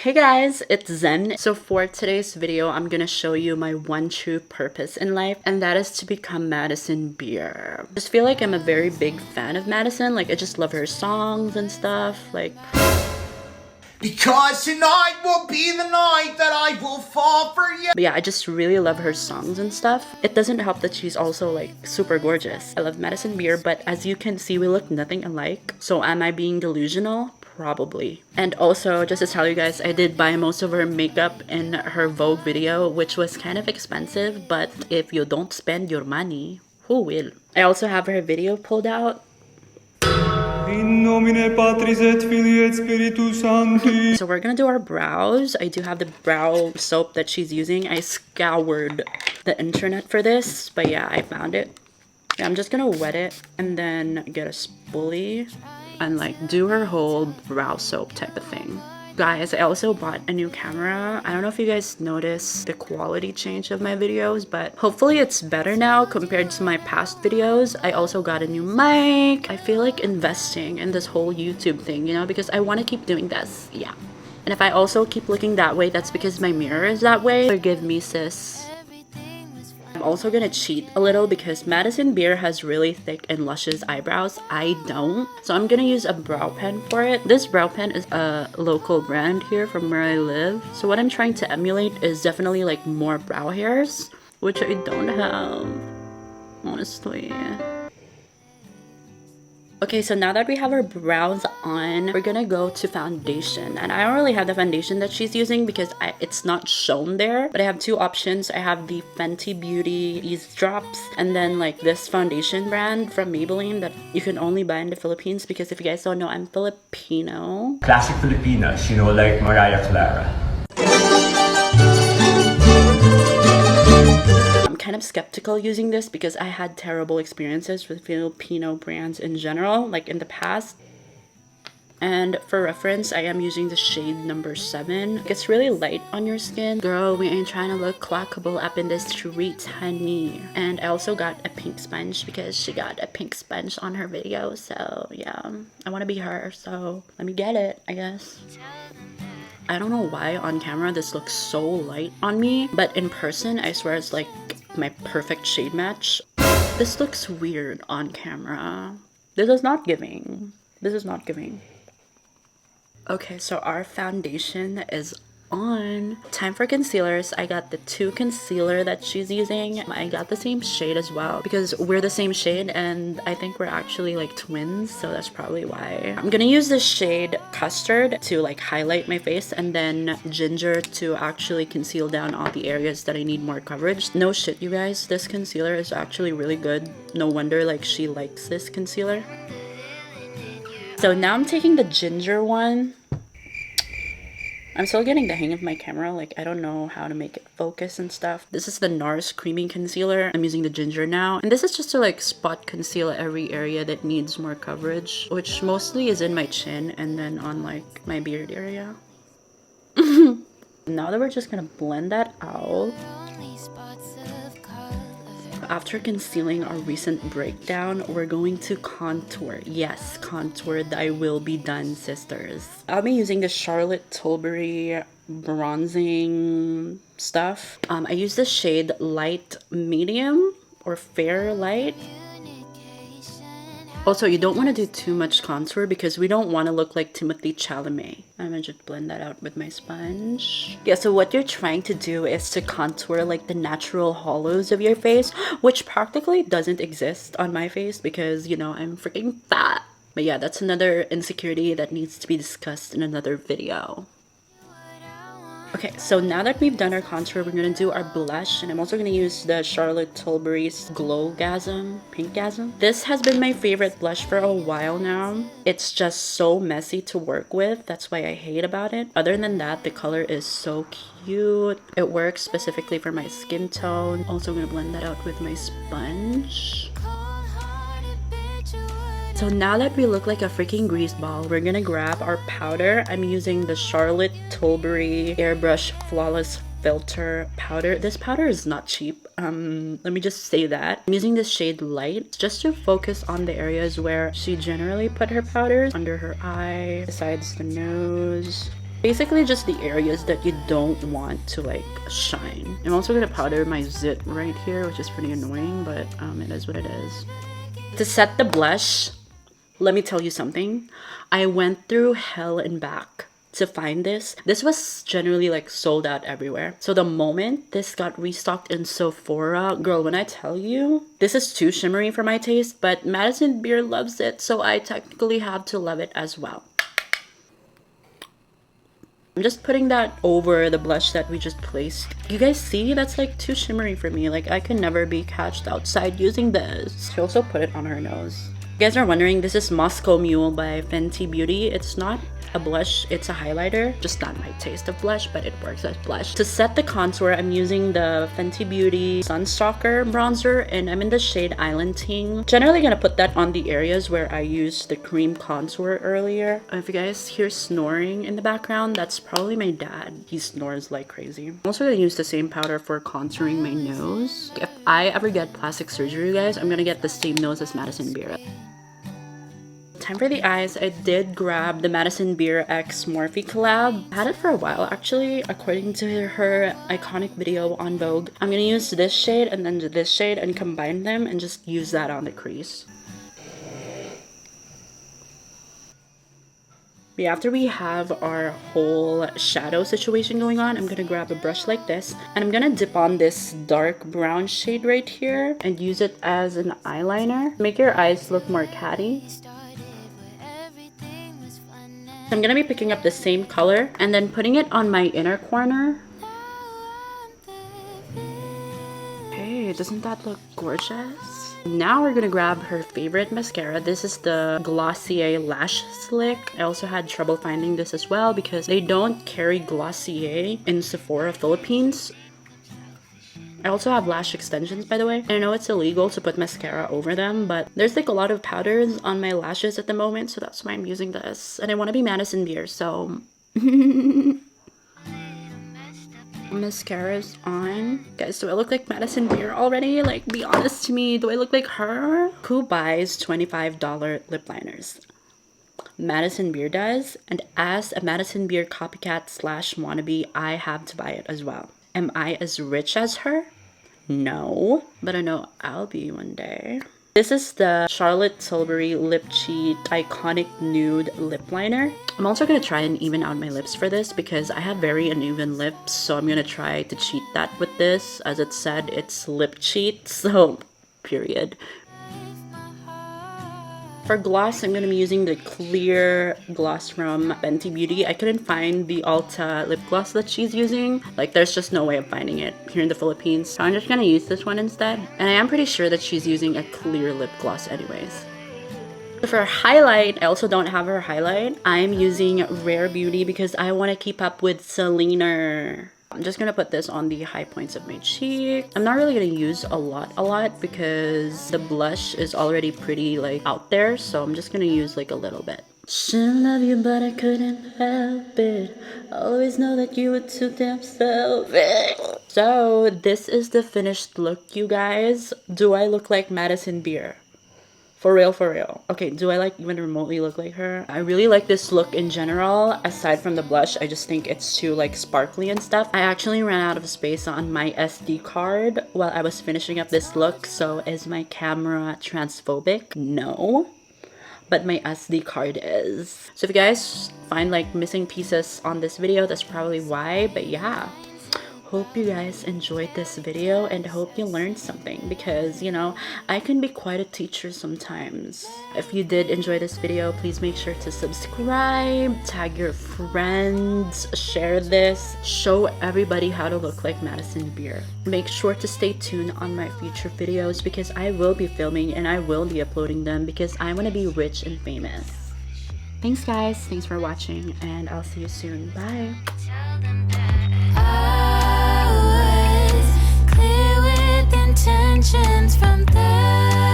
Hey guys, it's Zen. So for today's video, I'm gonna show you my one true purpose in life, and that is to become Madison Beer. I just feel like I'm a very big fan of Madison. Like, I just love her songs and stuff. Like, because tonight will be the night that I will fall for you. but yeah, I just really love her songs and stuff. It doesn't help that she's also like super gorgeous. I love Madison Beer, but as you can see, we look nothing alike. So am I being delusional? Probably. And also, just to tell you guys, I did buy most of her makeup in her Vogue video, which was kind of expensive, but if you don't spend your money, who will? I also have her video pulled out. In nomine Patris et Filii et Spiritus Sancti. So we're gonna do our brows. I do have the brow soap that she's using. I scoured the internet for this, but yeah, I found it. Yeah, I'm just gonna wet it and then get a spoolie and like do her whole brow soap type of thing. Guys, I also bought a new camera. I don't know if you guys noticed the quality change of my videos, but hopefully it's better now compared to my past videos. I also got a new mic. I feel like investing in this whole YouTube thing, you know, because I want to keep doing this. Yeah. And if I also keep looking that way, that's because my mirror is that way. Forgive me, sis. I'm also gonna cheat a little because Madison Beer has really thick and luscious eyebrows. I don't. So I'm gonna use a brow pen for it. This brow pen is a local brand here from where I live. So what I'm trying to emulate is definitely like more brow hairs, which I don't have, honestly. Okay, so now that we have our brows on, we're gonna go to foundation. And I don't really have the foundation that she's using because it's not shown there. But I have two options. I have the Fenty Beauty Ease Drops and then like this foundation brand from Maybelline that you can only buy in the Philippines because if you guys don't know, I'm Filipino. Classic Filipinas, you know, like Mariah Clara. Kind of skeptical using this because I had terrible experiences with Filipino brands in general, like in the past. And for reference, I am using the shade number 7. It's really light on your skin. Girl, we ain't trying to look clockable up in the streets, honey. And I also got a pink sponge because she got a pink sponge on her video. So yeah, I want to be her. So let me get it, I guess. I don't know why on camera this looks so light on me, but in person, I swear it's like my perfect shade match. This looks weird on camera. This is not giving. This is not giving. Okay, so our foundation is on. Time for concealers. I got the 2 concealer that she's using. I got the same shade as well because we're the same shade and I think we're actually like twins, so that's probably why. I'm gonna use this shade Custard to like highlight my face and then Ginger to actually conceal down all the areas that I need more coverage. No shit, you guys, this concealer is actually really good. No wonder like she likes this concealer. So now I'm taking the Ginger one. I'm still getting the hang of my camera, like I don't know how to make it focus and stuff. This is the NARS Creamy Concealer. I'm using the Ginger now. And this is just to like spot conceal every area that needs more coverage, which mostly is in my chin and then on like my beard area. Now that we're just gonna blend that out. After concealing our recent breakdown, we're going to contour. Yes, contour. I will be done, sisters. I'll be using the Charlotte Tilbury bronzing stuff. I use the shade Light Medium or Fair Light. Also, you don't want to do too much contour because we don't want to look like Timothée Chalamet. I'm gonna just blend that out with my sponge. Yeah, so what you're trying to do is to contour like the natural hollows of your face, which practically doesn't exist on my face because, you know, I'm freaking fat. But yeah, that's another insecurity that needs to be discussed in another video. Okay, so now that we've done our contour, we're gonna do our blush, and I'm also gonna use the Charlotte Tilbury's Glowgasm, Pinkgasm. This has been my favorite blush for a while now. It's just so messy to work with. That's why I hate about it. Other than that, the color is so cute. It works specifically for my skin tone. Also gonna blend that out with my sponge. So now that we look like a freaking grease ball, we're gonna grab our powder. I'm using the Charlotte Tilbury Airbrush Flawless Filter powder. This powder is not cheap. Let me just say that. I'm using this shade Light just to focus on the areas where she generally put her powders. Under her eye, besides the nose. Basically just the areas that you don't want to like shine. I'm also gonna powder my zit right here, which is pretty annoying, but it is what it is. To set the blush, let me tell you something. I went through hell and back to find this. This was generally like sold out everywhere. So the moment this got restocked in Sephora, girl, when I tell you, this is too shimmery for my taste, but Madison Beer loves it, so I technically have to love it as well. I'm just putting that over the blush that we just placed. You guys see? That's like too shimmery for me. Like I can never be catched outside using this. She also put it on her nose. You guys are wondering, this is Moscow Mule by Fenty Beauty. It's not a blush, it's a highlighter. Just not my taste of blush, but it works as blush. To set the contour, I'm using the Fenty Beauty Sunstalker bronzer, and I'm in the shade Island Ting. Generally gonna put that on the areas where I used the cream contour earlier. If you guys hear snoring in the background, that's probably my dad. He snores like crazy. I'm also gonna use the same powder for contouring my nose. If I ever get plastic surgery, you guys, I'm gonna get the same nose as Madison Beer. Time for the eyes. I did grab the Madison Beer X Morphe collab. I had it for a while actually, according to her iconic video on Vogue. I'm gonna use this shade and then this shade and combine them and just use that on the crease. After we have our whole shadow situation going on, I'm gonna grab a brush like this and I'm gonna dip on this dark brown shade right here and use it as an eyeliner. Make your eyes look more catty. I'm gonna be picking up the same color and then putting it on my inner corner. Hey, doesn't that look gorgeous? Now we're gonna grab her favorite mascara. This is the Glossier Lash Slick. I also had trouble finding this as well because they don't carry Glossier in Sephora Philippines. I also have lash extensions, by the way. I know it's illegal to put mascara over them, but there's like a lot of powders on my lashes at the moment, so that's why I'm using this. And I want to be Madison Beer, so... Mascara's on. Guys, do I look like Madison Beer already? Like, be honest to me. Do I look like her? Who buys $25 lip liners? Madison Beer does. And as a Madison Beer copycat slash wannabe, I have to buy it as well. Am I as rich as her? No, but I know I'll be one day. This is the Charlotte Tilbury Lip Cheat Iconic Nude Lip Liner. I'm also going to try and even out my lips for this because I have very uneven lips, so I'm going to try to cheat that with this. As it said, it's lip cheat, so period. For gloss, I'm going to be using the clear gloss from Fenty Beauty. I couldn't find the Ulta lip gloss that she's using. Like, there's just no way of finding it here in the Philippines. So I'm just going to use this one instead. And I am pretty sure that she's using a clear lip gloss anyways. For highlight, I also don't have her highlight. I'm using Rare Beauty because I want to keep up with Selena. I'm just gonna put this on the high points of my cheek. I'm not really gonna use a lot because the blush is already pretty like out there, so I'm just gonna use like a little bit. Shouldn't love you, but I couldn't help it. Always know that you were too damn selfish. So this is the finished look, you guys. Do I look like Madison Beer? For real, for real. Okay, do I like even remotely look like her? I really like this look in general. Aside from the blush, I just think it's too like sparkly and stuff. I actually ran out of space on my SD card while I was finishing up this look. So is my camera transphobic? No. But my SD card is. So if you guys find like missing pieces on this video, that's probably why. But yeah. Hope you guys enjoyed this video and hope you learned something because, you know, I can be quite a teacher sometimes. If you did enjoy this video, please make sure to subscribe, tag your friends, share this, show everybody how to look like Madison Beer. Make sure to stay tuned on my future videos because I will be filming and I will be uploading them because I want to be rich and famous. Thanks guys, thanks for watching and I'll see you soon. Bye! Intentions from the